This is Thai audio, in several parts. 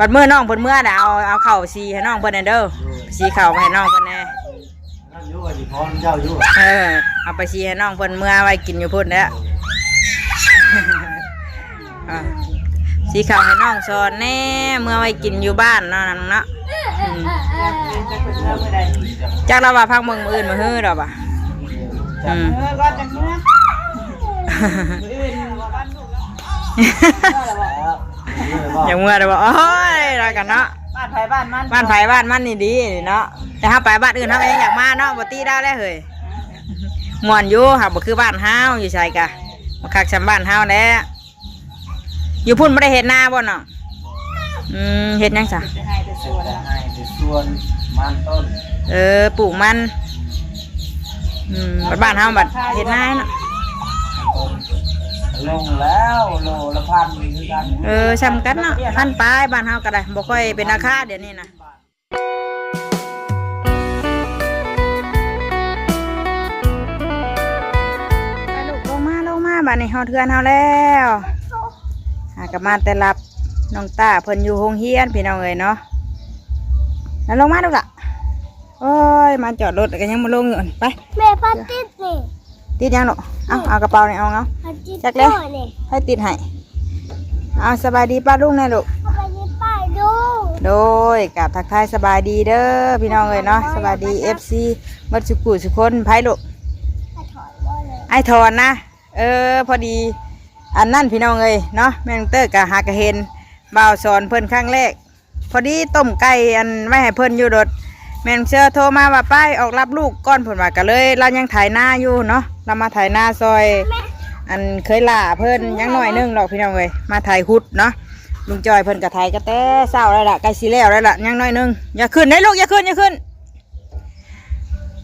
บัดเมื่อน้องเพิ่นเมื่อน่ะเอาเข่าซีให้น้องเพิ่นเด้อซีเข่าไปให้น้องเพิ่นแน่เอาไปซีให้น้องเพิ่นเมื่อไว้กินอยู่พุ่นแล้วซีเข่าให้น้องสอนแน่เมื่อไว้กินอยู่บ้านเนาะนั่นเนาะจากเราว่าพักเมืองอื่นมาฮื้อเราป่ะอย่างเมื่อเราบอกโอ้ยเรากันเนาะบ้านไผ่บ้านมันนี่ดีเนาะแต่ถ้าไปบ้านอื่นเขาเองอยากมาเนาะบ่ตีได้แล้วเฮ้ยม่วนอยู่ค่ะบ่คือบ้านเฮาอยู่ใช่กะมาคักชำบ้านเฮาแล้วอยู่พุ่นไม่ได้เห็ดนาบ่เนาะเห็ดยังจ้ะส่วนมันต้นปลูกมันบ้านเฮาบัดเห็ดนาเนาะลงแล้วโลละพันคือกันซ้ำกันเนาะพันปลายบ้านเฮาก็ได้บ่ค่อยเป็นราคาเดี๋ยวนี้นะไปลูกลงมาบ้านนี้เฮาเทือนเฮาแล้วกลับมาแต่รับน้องตาเพิ่นอยู่โรงเรียนพี่น้องเอ้ยเนาะแล้วลงมาดูล่ะโอ้ยมาจอดรถกันยังมาลงอยู่ไปแม่พัดติดนี่ติดยังลูกเอากระเป๋านี่เอาจักเลยให้ติดให้เอาสบายดีป้าลุงนะลูกสบายดีป้าลุงโดยกับทักทายสบายดีเด้อพี่น้องเอ้ยเนาะสบายดี FC มัดสุกุสุคนไผลูกไอถอนนะพอดีอันนั่นพี่น้องเอ้ยเนาะแม่งเตอร์กับหากระเห็นบ่าวสอนเพิ่นครั้งแรกพอดีต้มไก่อันไม่ให้เพิ่นอยู่รถแม่งเชื่อโทรมาว่าป้ายออกรับลูกก้อนเพิ่นว่ากันเลยเรายังถ่ายหน้าอยู่เนาะเรามาถ่ายหน้าซอยอันเคยล่าเพิ่นยังหน่อยนึงหรอกพี่น้องเอ้ยมาถ่ายหุดเนาะลุงจอยเพิ่นกับถ่ายกระแตเศร้าแล้วล่ะใกล้สิแล้วแล้วล่ะยังน้อยนึงอย่าขึ้นได้ลูกอย่าขึ้น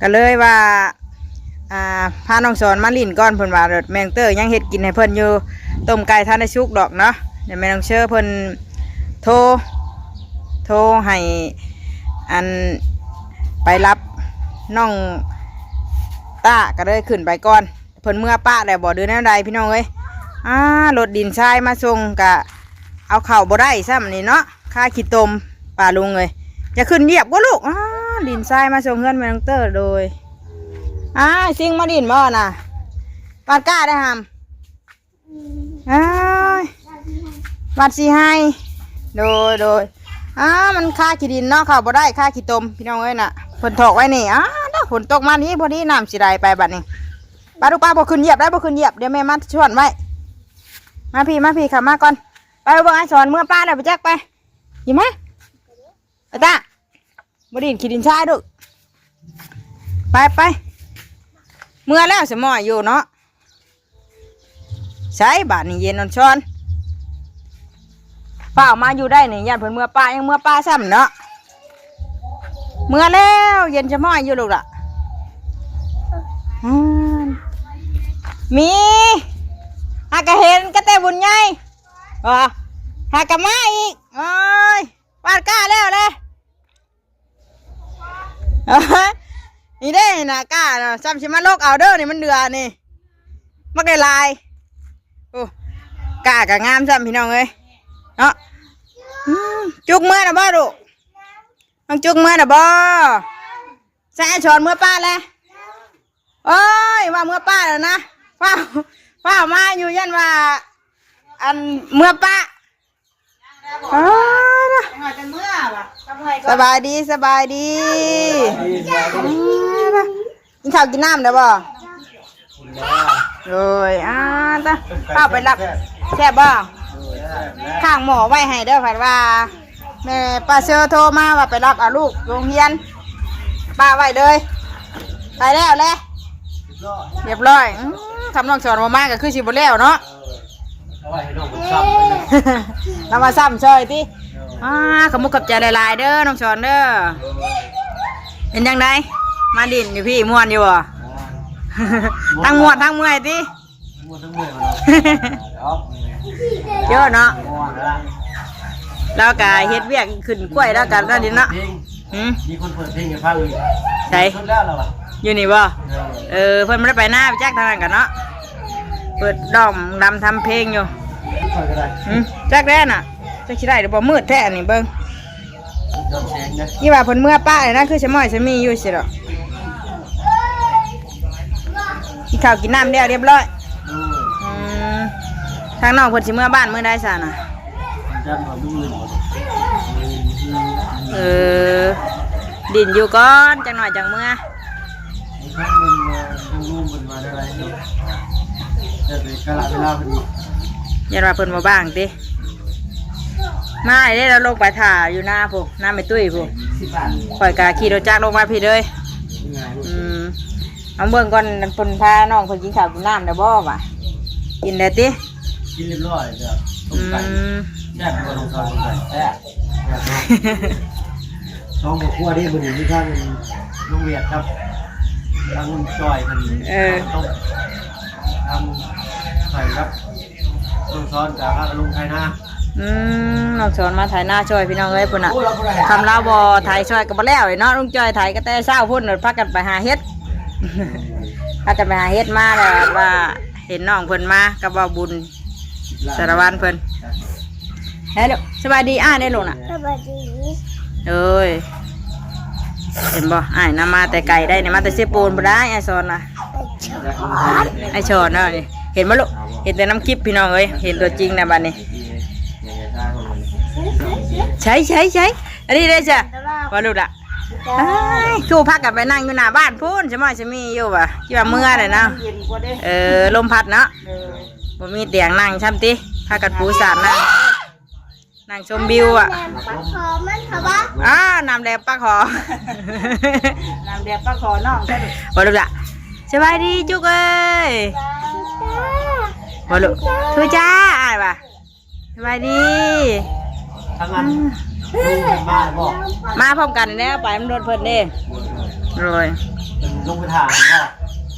ก็เลยว่าพาน้องสอนมาลิ่นก้อนเพิ่นว่าแมงเตอร์ยังเฮ็ดกินให้เพิ่นอยู่ต้มไก่ทานได้ชุกดอกเนาะเดี๋ยวแม่น้องเชื่อเพิ่นโทรให้อันไปรับน้องตาก็เลยขึ้นไปก่อนเพิ่นเมื่อป้าแล้วบ่เดือนใดพี่น้องเอ้ยรถดินทรายมาส่งกะเอาเข่าบ่ได้ซ้ำนี่เนาะค่าขี้ตมป่าลุงเลยจะขึ้นเหยียบก็ลูกดินทรายมาส่งเงินแม่น้องเตอร์โดยซิงมาดินบ่น่ะปาดก้าได้หำวัดสีให้โดยมันค่าขี้ดินเนาะเข่าบ่ได้ค่าขี้ตมพี่น้องเอ้ยน่ะฝนตกไว้นี่ถ้าฝนตกมานี้พอดีน้ำสิได้ไปบัดนี้ป้าดูป้าบ่ขึ้นเหยียบได้บ่ขึ้นเหยียบเดี๋ยวแม่มาชวนไว้มาพี่ขับมาก่อนไปเบิ่งไอ้สอนเมื่อป้าแล้วไปแจ๊กไปยิมะไอ้ตาบ่ดินขี้ดินชายดูไปเมื่อแล้วสมอยอยู่เนาะใช้บาทนี่เย็นนอนช้อนป้าออกมาอยู่ได้นี่ยันเพิ่นเมื่อป้ายังเมื่อป้าซ้ำเนาะเมื่อแล้วเย็นสมอยอยู่ลูกล่ะมีหากะเห็นก็แต่บุญใหญ่หากะมาอีกโอ้ยปาดก้าแล้วเลยนี่ได้นะก้าซ้ำชิมาโลกเอาเด้อนี่มันเดือนี่มักได้ลายโอ้ก้ากะงามซ้ำพี่น้องเอ้ยเนาะจุกเมื่อนะบ่ลูกน้องจุกเมื่อนะบ่ใส่ช้อนเมื่อป้าเลยโอ้ยว่าเมื่อป้าแล้วนะป้ามาอยู่ยันว่าอันเมื่อป้าสบายดีกินข้าวกินน้ำเด้อบ่เลยตาป้าไปรับแซ่บบ่ข้างหมอไว้ให้เด้อผัดว่าแม่ป้าเชอโทรมาว่าไปรับเอาลูกโรงเรียนป้าไว้เลยไปแล้วแหละเรียบร้อยคำน้องสอนมากก็คือสิบแล้วเนาะเรามาซ้ำซอยที่ขมุกกับใจลายๆเด้อน้องสอนเด้อเป็นยังไงมาดินอยู่พี่ม่วนอยู่บ่ทั้งม่วนทั้งเมื่อยที่เยอะเนาะแล้วก็เฮ็ดเวียกขึ้นกล้วยแล้วกันนั่นดิเนาะมีคนเปิดเพลงให้ฟังอยู่ใช่อยู่นี่บ่เพิ่นไม่ได้ไปหน้าไปแจ๊กทางนั้นกันเนาะเปิดดอมดำทำเพลงอยู่แจ๊กแน่น่ะ จะคิดได้หรือบ่มืดแท้นี่เบิ่ง ยอมแสงนะ ยี่ว่าเพิ่นเมื่อป้าเลยนะคือชะม้อยชะมีอยู่สิดอกกินข้าวกินน้ำแล้วเรียบร้อยอืมทางน้องเพิ่นสิเมื่อบ้านเมื่อได้ซะน่ะ จันทร์วันรุ่งเรือง เออดินอยู่ก่อนจังหน่อยจังเมื่อ ในครั้งหนึ่งลูกมันมาได้ไรเนาะแต่เป็นกะละเวลาพอดี ยันว่าเพิ่นบ่บ้างติมาได้แล้วลงไปถ่าอยู่หน้าพวกหน้าไม่ตุ้ยพวก 10 บาท ข่อยกะขี่รถจักรลงมาพี่เลย ง่าย อืมเอาเบิ่งก่อนเพิ่นพาน้องเพิ่นกินข้าวกินน้ำได้บ่วะกินได้ติ กินเรียบร้อยเด้อต้ อื มไก่ ม แซ่บกว่าลงซอยไก่แซ่บเนาะท้องกับขั้วนี่มันอยู่ที่ข้างลุงเวียดครับทางจอยมันต้มทำใส่ครับลุงซ้อนกับลุงไทยนะ น้องสอนมาถ่ายหน้าช่วยพี่น้องเอ้ยพุ่นน่ะทำลาวบ่ถ่ายช่วยก็บ่แล้วเนาะลุงจ้อยถ่ายก็แต่เช้าพุ่นพากันไปหาเฮ็ด พากันไปหาเฮ็ดมาแล้วว่าเห็นน้องเพิ่นมากับว่าบุญสารวัตรเพิ่นเฮ้ยลูกสบายดีได้ลูกน่ะ สวัสดี เอ้ยเห็นบ่อ้ายนำมาแต่ไก่ได้นี่มาแต่เสปูนบ่ได้ไอ้สอนน่ะ ไปชอน ไอ้ชอนเนาะนี่เห็นบ่ลูกเห็นแต่น้ำคลิปพี่น้องเอ้ยเห็นตัวจริงนะบัดนี้ใช้อันนี้ได้จ้ะว่าลูกล่ะคู่พักกันไปนั่งอยู่หน้าบ้านพูนใช่ไหมจะมีอยู่ป่ะที่ว่าเมื่อเลยเนาะลมพัดเนาะบ่มีเตียงนั่งช่ำติพากันปูสาดนั่งชมวิวอ่ะ ปักคอมันค่ะวะ น้ำแดงปลาขอ น้ำแดงปลาขอน้องใช่ไหม ว่าลูกล่ะสบายดีจุกเอ้ยว่าลูกทุจ้าอ้ายป่ะสบายดี ทางนั้นลุงมาบอก มาพร้อมกันเนี่ยไปมันโดนเพิ่นเด้เลย เป็นลงไปถามก็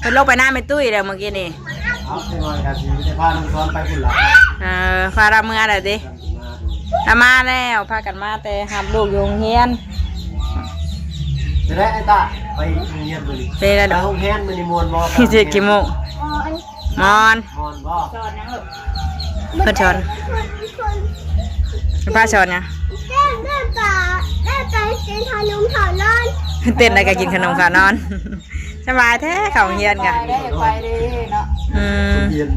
เพิ่นลงไปหน้าไม่ตุ้ยแล้วเมื่อกี้นี่ เอาไปนอนกันทีไม่ได้พาลุงซ้อนไปคุณหรอ พาราเมื่อไหร่ดิมาแล้วพากันมาแต่หามลูกอยู่โรงเรียน จะได้ไอ้ตาไปเรียนมือ ไปแล้ว ไปห้องแฮนมือนิมนต์บอก พี่เจ๊กี่โมง ออน มอน มอนบอก จอนยังลูก เพิ่นชอนป้าชอนเนี่ย ได้ใจเส้นทานุ่มถอนนอน เต้นอะไรก็กินขนมขานอน สบายแท้เขาโรงเรียนกัน ไปได้ไปได้เนาะ เรียน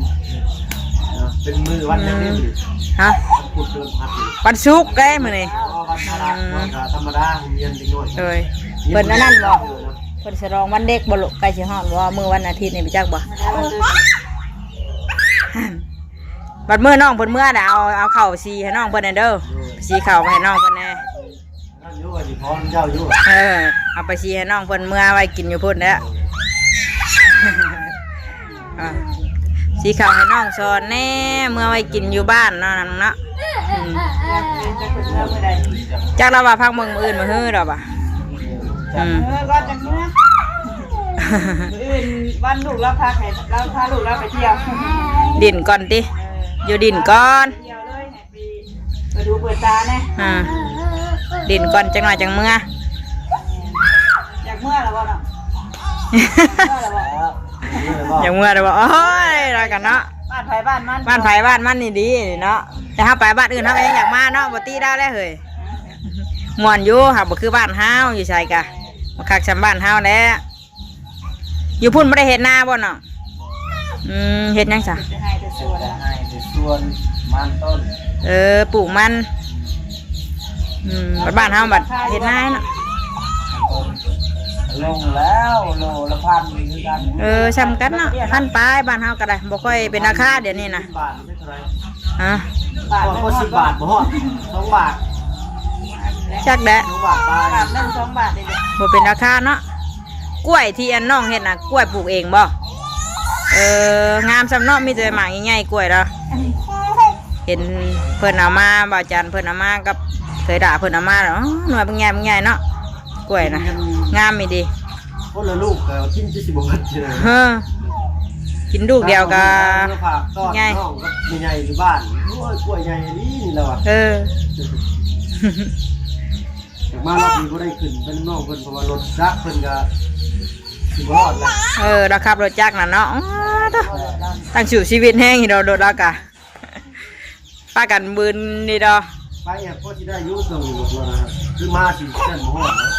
เป็นมือวันยังได้อยู่ ฮะ ขุดเดินพัด วันศุกร์ได้มื้อนี้ วันพระวันธรรมดาเรียนเป็นหน่วย เอ้ยเพิ่นอันนั้นบ่เพิ่นฉลองวันเด็กบ่ลูกใกล้สิฮอดบ่มื้อวันอาทิตย์นี่ไปจักบ่ บัดมื้อน้องเพิ่นเมื่อน่ะเอาข้าวสีให้น้องเพิ่นน่ะเด้อสีข้าวไปให้น้องเพิ่นแน่ นั่นอยู่ว่าสิพรเจ้าอยู่ เอาไปสีให้น้องเพิ่นเมื่อไว้กินอยู่พุ่นแล้ว สีข้าวให้น้องสอนแน่เมื่อไว้กินอยู่บ้านเนาะนั่นเนาะจักเราว่าพักเมืองมื้ออื่นมื้อฮื้อดอกว่ะ ก็จังเนี้ยอื่นวันลูกเราพาใครเราพาลูกเราไปเที่ยว ดินก่อนติอยู่ดินก่อน เที่ยวเลยไปดูเปิดตาแน่ ดินก่อนจังหน่อยจังเมื่อ อยากเมื่อหรอวะเนาะเมื่อหรอวะ อย่างเมื่อเด้อบ่โอ้ยรักกันเนาะ บ้านไผ่บ้านมัน บ้านไผบ้านมันนี่ดีเนาะแต่ถ้าไปบ้านอื่นเฮาก็ยังอยากมาเนาะบ่ตีได้แล้วเฮ้ยม่วนอยู่หากบ่คือบ้านเฮาอยู่ไสกะบ่คักซำบ้านเฮาแหละอยู่พุ่นบ่ได้เฮ็ดนาบ่เนาะเฮ็ดหยังซะ จะให้จะสวน จะให้ไปส่วนมันต้น ปลูกมันบ้านเฮาบัดเฮ็ดนาเนาะ ลงแล้วโลละพันคือกัน ซ้ำกันเนาะพันปลายบ้านเฮาก็ได้บ่ค่อยเป็นราคาเดี๋ยวนี้นะ บาทไม่เท่าไร ฮะ บาท ก็10 บาทบ่ฮอด2 บาท จักแดะ 2 บาทไป บาท1 2 บาทเลย บ่เป็นราคาเนาะกล้วยที่อันน้องเฮ็ดน่ะกล้วยปลูกเองบ่งามสำเนาะมีแต่หมากใหญ่ๆกล้วยเนาะเห็นเพิ่นเอามาบ่าวจันเพิ่นเอามากับเคยด่าเพิ่นเอามาเนาะหน่วยเป็นใหญ่เนาะกล้วยน่ะงามมีดี คนละลูกก็กินจะสิบ่หมดเลย เฮ้อกินลูกเดียวก็ ฝากต้อนน้องกับใหญ่อยู่บ้านโอ้ยกล้วยใหญ่นี่แล้วอ่ะจากมารอบนี้ก็ได้ขึ้นเป็นน้องเพิ่นเพราะว่ารถจักรเพิ่นก็สิบ่รอดแล้ว เราขับรถจักรน่ะเนาะตั้งสู่ชีวิตแห้งอีดอกโดดแล้วกะป้ากันบืนนี่ดอก ไปพอที่ได้ยุ่งส่งอยู่ตัวนะครับคือมาสิเส้นหัวนะ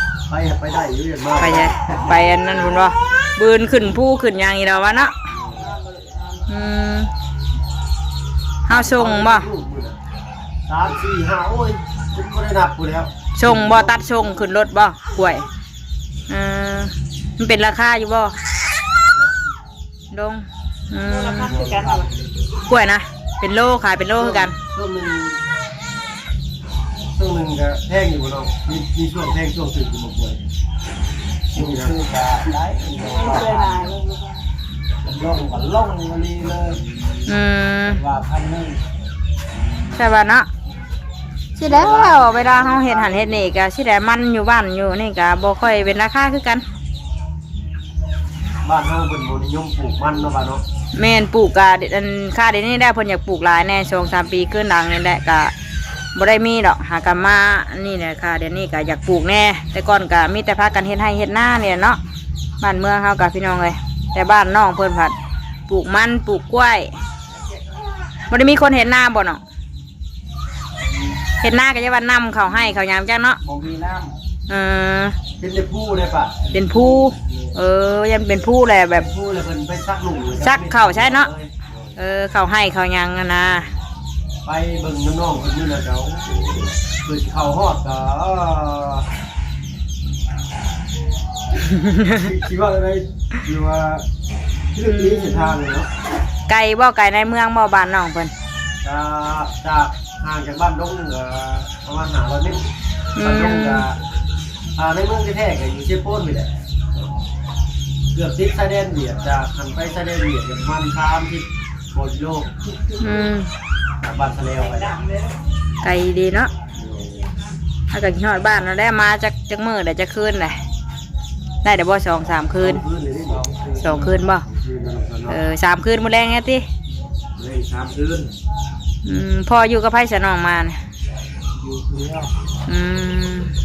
ไปได้ยุ่งมาก ไปไงไปอันนั้นคุณว่าบืนขึ้นผู้ขึ้นยางอีเราวะเนาะเฮาส่งบ่ 3 4 5โอ้ยคุณไม่ได้นับกูแล้ว ส่งบ่ตัดส่งขึ้นรถบ่กล้วยมันเป็นราคาอยู่บ่ดง ราคาคือกันเอา กล้วยนะเป็นโลขายเป็นโลคือกัน ช่วงหนึ่งก็แพงอยู่เนาะมีช่วงแพงช่วงตื่นอยู่หมดเลยช่วงซื้อก็ได้ เสื้อลาย ล่องกันล่องมาลีเลยว่า1,000 ใช่ป่ะเนาะสิแล้วเวลาเฮาเฮ็ดหันเฮ็ดนี่ก็สิได้มันอยู่บ้านอยู่นี่ก็บ่ค่อยเป็นราคาคือกัน บ้านเฮาเป็นบ่นิยมปลูกมันเนาะบ้านเนาะ แม่นปลูกก็อันค่าเดี๋ยวนี้ได้เพิ่นอยากปลูกหลายแน่2-3 ปีขึ้นหลังนี่แหละก็บ่ได้มีดอกหากนมาอันนี้แหละค่ะเดี๋ยวนี้ก็อยากปลูกแน่แต่ก่อนก็มีแต่พากันเฮ็ดให้เฮ็ดหน้าเนี่ยเนาะบ้านเมืองเฮากับพี่น้องเลยแต่บ้านน้องเพิ่นผัดปลูกมันปลูกกล้วยบ่ได้มีคนเฮ็ดหน้าบ่เนาะเฮ็ดหน้าก็จะว่านํเขาให้เขายามจังเนาะ บ่มีน้ำ เป็นแต่ผู้เลยปะ เป็นผู้ยังเป็นผู้แหละแบบ ผู้เลยเพิ่นไปซักหลุม ซักเข้าใช่เนาะเขาให้เขายังอะนะ ไปเบิ่งน้องๆเพิ่นนี่แหละเจ้าเพิ่นเข้าฮอดก็คิดว่าอะไรอยู่ว่าชื่อนี้สิทางเลยเนาะ ไก่บ่ไก่ในเมืองบ่บ้านน้องเพิ่น จากห่างจากบ้านดงประมาณ500 เมตรบ้านดงก็ในเมืองแท้ๆก็อยู่เชียงโป้นนี่แหละเกือบติดชายแดนเวียดจากหันไปชายแดนเวียดประมาณ30 กิโลจากบ้านทะเลไป ไก่ดีเนาะถ้าเกิดฮอดบ้านเราได้มาจักมื้อได้จะคืนได้ได้เดี๋ยวบ่2-3 คืน2 คืนบ่3 คืนมื้อแรงไงติ เลย3 คืน พ่ออยู่กับไผสนองมาน่ะ อยู่คือแล้ว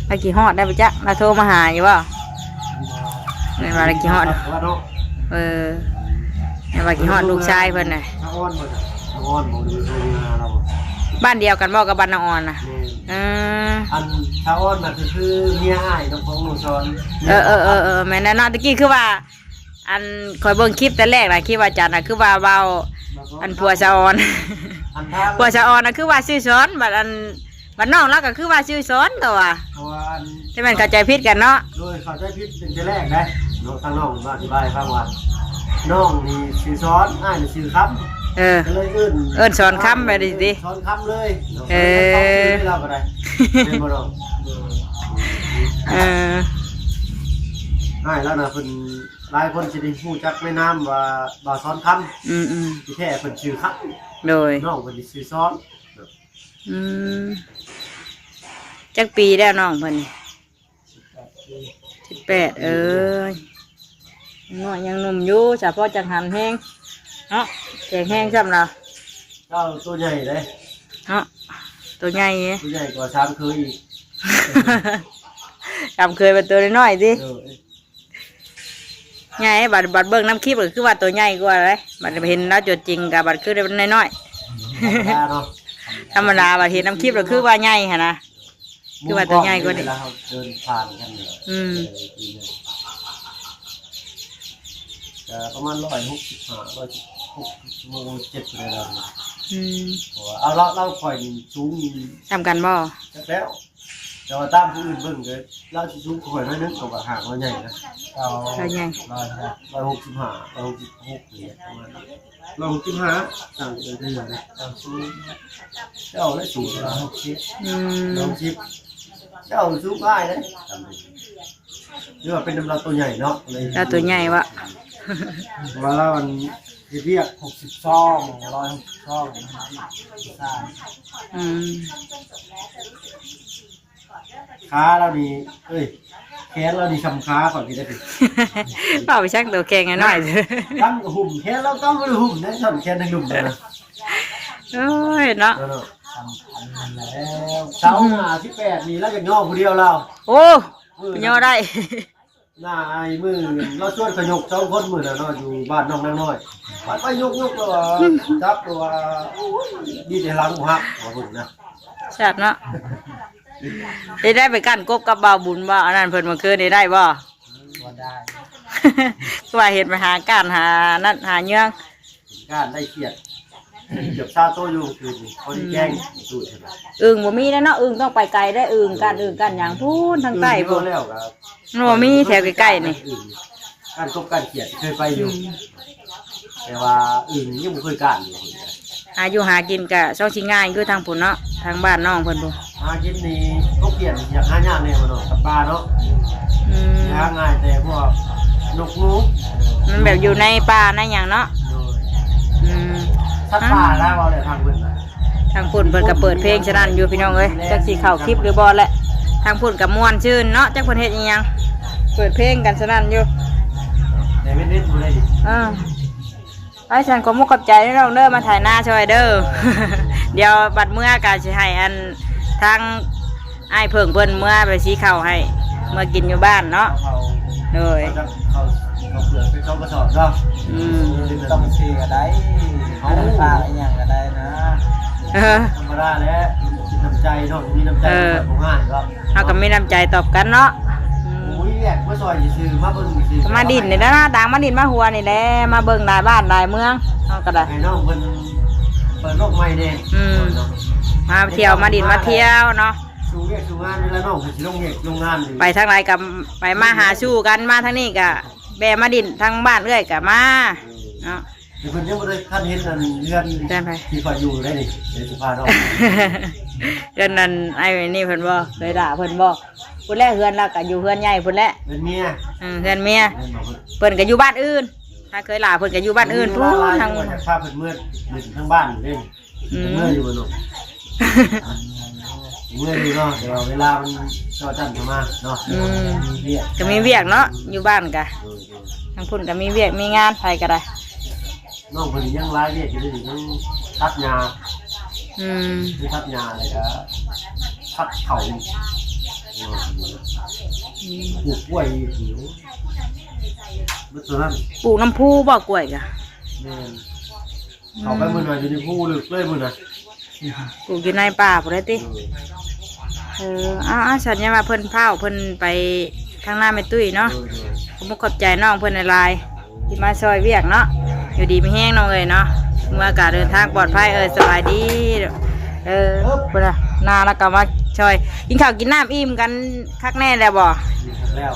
ไปกี่ฮอดได้ปะจ๊ะเราโทรมาหาอยู่บ่ในว่าไปกี่ฮอด ว่าเนาะ ในว่ากี่ฮอดลูกชายเพิ่นน่ะ ถ้าอ้อนบ่ถ้าอ้อนบ่ได้โทรมาเรา บ้านเดียวกันบ่กับบ้านนางอ่อนน่ะ อันถ้าอ้อนน่ะคือเมียอ้ายน้องของหนูซ้อน แม่นเนาะตะกี้คือว่า อันคอยเบิ่งคลิปแต่แรกน่ะคิดว่าจันน่ะคือว่าเว้าอันผัวสะออน อันทาง ผัวสะออนน่ะคือว่าชื่อซ้อนบัดอันบัดน้องเราก็คือว่าชื่อซ้อนก็ว่า เพราะว่าอัน ที่มันเข้าใจผิดกันเนาะ โดยเขาใจผิดเป็นแต่แรกนะน้องทางน้องมาอธิบายให้ฟังว่าน้องนี่ชื่อซ้อนอ้ายนี่ชื่อครับก็เลยเอิ้น สอนคำไปดิสิ ซ้อนคำเลยเราก็ได้เป็นบ่น้องอ้ายแล้วนะเพิ่นหลายคนสิได้ฮู้จักแม่น้ำว่าบ่าวซ้อนคำที่แท้เพิ่นชื่อครับ โดย น้องเพิ่นสิชื่อซ้อน จักปีแล้วน้องเพิ่น18น้อยยังหนุ่มอยู่เฉพาะจังหันแห้งเนาะแข็งแห้งซ้ำล่ะ เจ้าตัวใหญ่เลย เนาะตัวใหญ่ ตัวใหญ่กว่าช้างเคยอีก จำเคยเป็นตัวน้อยๆสิใหญ่บัดเบิ่งน้ำคลิปก็คือว่าตัวใหญ่กว่าเลยบัดเห็นแล้วตัวจริงกับบัดคือน้อยๆธรรมดาบัดเห็นน้ำคลิปก็คือว่าใหญ่ฮะนะคือว่าตัวใหญ่กว่านี้ เดินผ่านกันประมาณ165 167เลยแล้วเอาเราปล่อยสูง ทำกันบ่ แล้วแต่ว่าตามผู้อื่นเบิ่งเลยเราสิสูงข่อยน้อยนึงกับห่างเราใหญ่นะเราใหญ่165 166เนี่ยประมาณ165ต่างกันได้เลยนะสูงเจ้าและสูง160เจ้าสูงง่ายเลยนี่ว่าเป็นน้ำเราตัวใหญ่เนาะ แล้วตัวใหญ่วะ ว่าเรามันเรียก62 162ขาเราดีแขนเราดีชำขาก่อนที่จะถึง เปล่าไปชักตัวแข็งไงน้อย ตั้งหุ่มแขนเราต้องไปหุ่มนะทำแขนในหุ่มเลยนะ โอ้ยเนาะ แล้วเสาหน้า18นี่เราจะย่อผู้เดียวเรา โอ้ย่อได้ หน้าไอ้มือเราชวนขยก2 คนมือแล้วเนาะอยู่บ้านน้องนางน้อยไปยกตัวจับตัวดีในหลังหักมาหุ่นนะ แซ่บเนาะได้ไปกั้นกบกับบ่าวบุญบ่อันนั้นเพิ่นเมื่อคืนได้บ่ บ่ได้ ก็ว่าเห็นไปหาการหานั่นหาเยื่อง การได้เขียดเกือบซาโตอยู่คือคนแจ้งสูตรใช่ไหม อึ่งบ่มีแล้วเนาะอึ่งต้องไปไกลได้อึ่งกันหยังพูนทางใต้ พ พุ่ วน แล้วครับ มันบ่มีแถวใกล้ๆนี่ การกบการเขียดเคยไปอยู่ แต่ว่าอื่นยังไม่เคยการอยู่ หาอยู่หากินกะช่องชิง่ายคือทางพุ่นเนาะทางบ้านน้องเพิ่นพุ่น หากินนี่ก็เขียดอยากหายากเนี่ยมันเนาะกับปลาเนาะ อืม หาง่ายแต่พวกนกงู มันแบบอยู่ในป่าในหยังเนาะอืม สัตว์ป่าแล้วเราเนี่ยทางเพิ่นน่ะ ทางพุ่นเพิ่นก็เปิดเพลงฉะนั้นอยู่พี่น้องเอ้ยจักสิเข้าคลิปหรือบ่แหละทางพุ่นก็ม่วนชื่นเนาะจักเพิ่นเฮ็ดอีหยังเปิดเพลงกันฉะนั้นอยู่ แต่ไม่เล่นบ่ได้ดิ ไอ้ฉันก็มุกกับใจนี่น้องเด้อมาถ่ายหน้าช่วยเด้อ เดี๋ยวบัดเมื่อกาสิให้อันทางไอ้ายเพิ่งเพิ่นเมื่อไปสีข้าวให้เมื่อกินอยู่บ้านเนาะ เขา เลย เขาเปลือกเป็นเขากระสอบเนาะ ต้องซื้อก็ได้เอาฝากอีหยังก็ได้นะ เออ ธรรมดาแล้วน้ำใจเนาะมีน้ำใจของง่ายครับ เอาก็มีน้ำใจตอบกันเนาะ โอ้ยแยกมาซอยซื้อมาเบิ่งซื้อ ก็มาดินนี่แหละนะดังมาดินมาหัวนี่แหละมาเบิ่งหลายบ้านหลายเมืองเอาก็ได้ ไอ้น้องเพิ่นเปิดโลกใหม่เด้ มาเที่ยวมาดินมาเที่ยวเนาะ สู้เวียกสู้งานนี่แหละน้องสิลงเวียกลงงานนี่ ไปทางไหนกับไปมาหาสู้กันมาทางนี้กะแบมาดินทางบ้านเรื่อยกะมาเนาะ เดี๋ยวเพิ่นยังบ่ได้คันเห็นอันเรือน เดินไป ที่ข่อยอยู่ได้นี่เดี๋ยวสิพาน้อง เฮือนนั้นไอ้นี่เพิ่นบ่เคยด่าเพิ่นบ่พุ่นแรกเฮือนเราก็อยู่เฮือนใหญ่พุ่นแหละ เป็นเมีย เฮือนเมีย เพิ่นบอกว่า เพิ่นก็อยู่บ้านอื่น ถ้าเคยด่าเพิ่นก็อยู่บ้านอื่นพุ่นทาง เพิ่นจะพาเพิ่นเมื่ออยู่ทั้งบ้านอยู่เด้เมื่ออยู่บ่น้องเมื่ออยู่เนาะเดี๋ยวเวลามันชอจันเข้ามาเนาะมีเวียก ก็มีเวียกเนาะอยู่บ้านก็ทางพุ่นก็มีเวียกมีงานไผก็ได้ น้องเพิ่นยังหลายเวียกอยู่นี่ยังตัดหญ้า อืม คือทับยาเลยก็ทับเขาปลูกกล้วยผิวเมื่อตอนนั้น ปลูกน้ำพุบ่กล้วยก็ แม่นเขาไปมือหน่อยอยู่ในภูลึกเลยมือน่ะ ปลูกอยู่ในป่าพุ่นเลยติอ้าวฉันยังมาเพิ่นเผาเพิ่นไปทางหน้าแม่ตุ้ยเนาะ ผมขอบใจน้องเพื่อนในไลน์ที่มาซอยเวียกเนาะอยู่ดีไม่แห้งน้องเลยเนาะเมื่ออากาศเดินทางปลอดภัยสบายดีเพื่อนนาแล้วก็มาช่วยกินข้าวกินน้ำอิ่มกันคักแน่แล้วบ่ แล้ว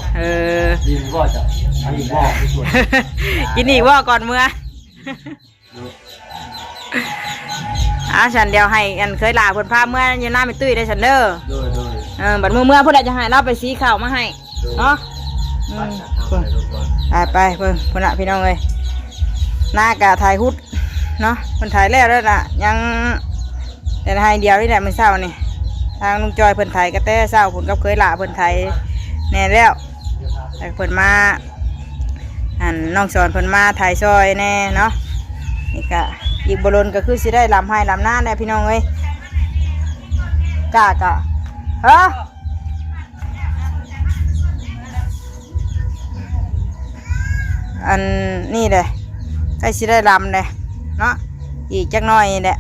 กิน ดินก็จะอันนี้บ่ไปส่วน กินอีกว่าก่อนเมื่อฉันเดียวให้อันเคยลาเพื่อนพาเมื่ออยู่หน้าไม่ตุ้ยได้ฉันเด้อ โดย บัดเมื่อเพื่อนจะให้เราไปซีข้าวมาให้เนาะไปเพิ่นพุ่นละพี่น้องเลยหน้ากะถ่ายฮุดเนาะเพิ่นถ่ายแล้วด้วยล่ะยังแต่ถ่ายเดียวนี่แหละมันเศร้านี่ทางลุงจอยเพิ่นถ่ายก็แต่เศร้าเพิ่นก็เคยละเพิ่นถ่ายแน่แล้วแต่เพิ่นมาน้องสอนเพิ่นมาถ่ายซอยแน่เนาะนี่กะอีกบรนก็คือสิได้ลำให้ลำหน้าแน่พี่น้องเอ้ยกะเฮ้ออันนี่เลยใกล้สิได้ลำเลยเนาะอีกจักหน่อยแหละ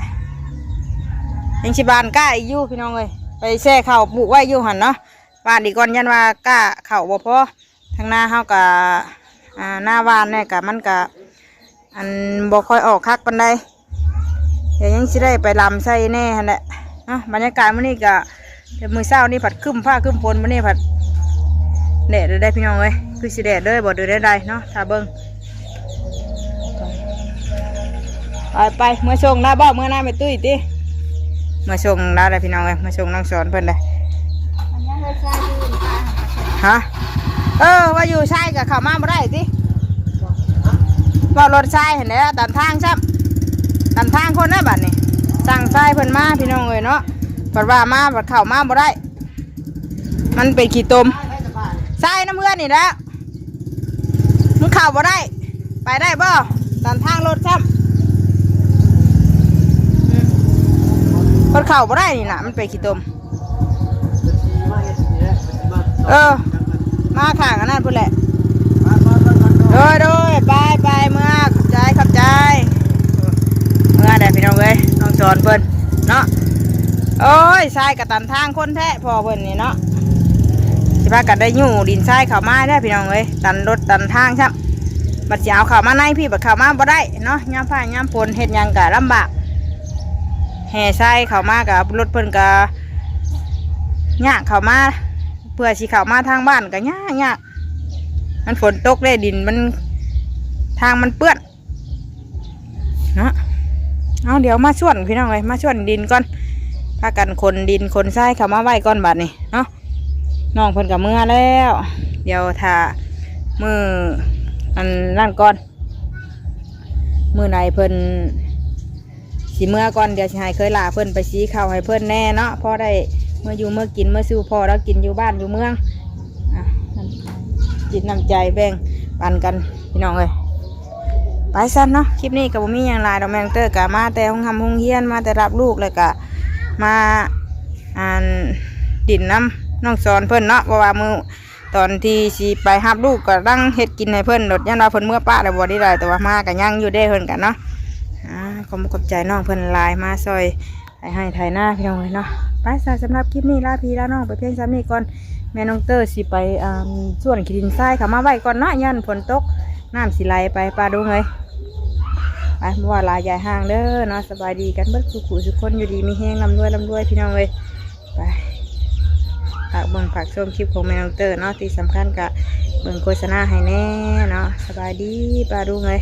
ยังชิบานกล้าอีกอยู่พี่น้องเลยไปแช่เข่าปลูกไว้อยู่หันเนาะบ้านดีก่อนยันว่ากล้าเข่าบ่พอทางหน้าเฮากับหน้าบ้านเนี่ยกับมันกับอันบ่ค่อยออกคักปานใดเดี๋ยวยังสิได้ไปลำใส่แน่หั่นแหละเนาะบรรยากาศมื้อนี้ก็มื้อเช้านี่ผัดครึ้มฟ้าครึ้มฝนมื้อนี้ผัดแดดได้พี่น้องเลยคือสิแดดเลยบ่เดือดได้เนาะถ้าเบิ่งไปเมื่อชงหน้าบ้าเมื่อหน้าไม่ตุ้ยติเมื่อชงได้เลยพี่น้องเลยเมื่อชงน้องสอนเพิ่นเลยฮะว่าอยู่ชายกับเข้ามาบ่ได้ติว่ารถชายเห็นแล้วตันทางซ้ำตันทางคนนะบัดนี้สั่งชายเพิ่นมาพี่น้องเลยเนาะบัดว่ามาบัดเข้ามาบ่ได้มันเป็นขี้ตมชายน้ำเพื่อนนี่แหล้วมึงเข้าบ่ได้ไปได้บ่ตันทางรถซ้ำมันเข่าบ่ได้นี่นะมันเป็นขี้ตมมาข้างกันนั่นพุ่นแหละโดยไปเมื่อขับใจเมื่อได้พี่น้องเอ้ยน้องสอนเพิ่นเนาะ โอ้ยทรายกับตันทางคนแท้พอเพิ่นนี่เนาะสิพากันได้อยู่ดินทรายเข้ามาได้พี่น้องเอ้ยตันรถตันทางครับบัดสิเอาเข้ามาในพี่บัดเข้ามาบ่ได้เนาะยามฟ้ายามฝนเฮ็ดหยังก็ลำบากแห่ทรายเข้ามากับรถเพิ่นก็ยากเข้ามาเพื่อสิเข้ามาทางบ้านก็ยากมันฝนตกได้ดินมันทางมันเปื้อนเนาะเอาเดี๋ยวมาช่วนพี่น้องเลยมาช่วนดินก่อนพากันคนดินคนทรายเข้ามาไว้ก่อนบัดนี้เนาะน้องเพิ่นกับเมื่อแล้วเดี๋ยวถ้ามืออันนั่นก่อนมือไหนเพิ่นสีเมื่อก่อนเดี๋ยวสิให้เคยลาเพิ่นไปสีข้าวให้เพิ่นแน่เนาะพอได้เมื่ออยู่เมื่อกินเมื่อสู้พอแล้วกินอยู่บ้านอยู่เมืองจิตน้ำใจแบ่งปันกันพี่น้องเลยไปสั้นเนาะคลิปนี้กับมีอย่างไรดอกแมงเตอร์กะมาแต่ห้องทำห้องเฮียนมาแต่รับลูกเลยกะมาอ่านดินน้ำน้องสอนเพิ่นเนาะเพราะว่ามือตอนที่สิไปหับลูกก็ตั้งเฮ็ดกินให้เพิ่นรถยันว่าเพิ่นเมื่อป้าแต่บ่ได้เลยแต่ว่ามากันยังอยู่ได้เพิ่นกันเนาะขอบใจน้องเพิ่นลายมาซอยให้ไทยหน้าพี่น้องเลยเนาะไปสำหรับคลิปนี้ลาพี่ลาน้องไปเพียงซ้ำนี้ก่อนแม่น้องเตอร์สิไปส่วนขีดินทรายเขามาไว้ก่อนเนาะยันฝนตกน้ำสิไหลไปปลาดูเลยไปเมื่อวานลายใหญ่ห่างเด้อเนาะสบายดีกันเบิดสุขุสุขคนอยู่ดีมีแห้งลำด้วยพี่น้องเลยไปฝากเบิ่งฝากชมคลิปของแม่น้องเตอร์เนาะที่สำคัญกับเบิ่งโฆษณาให้แน่เนาะสบายดีปลาดูเลย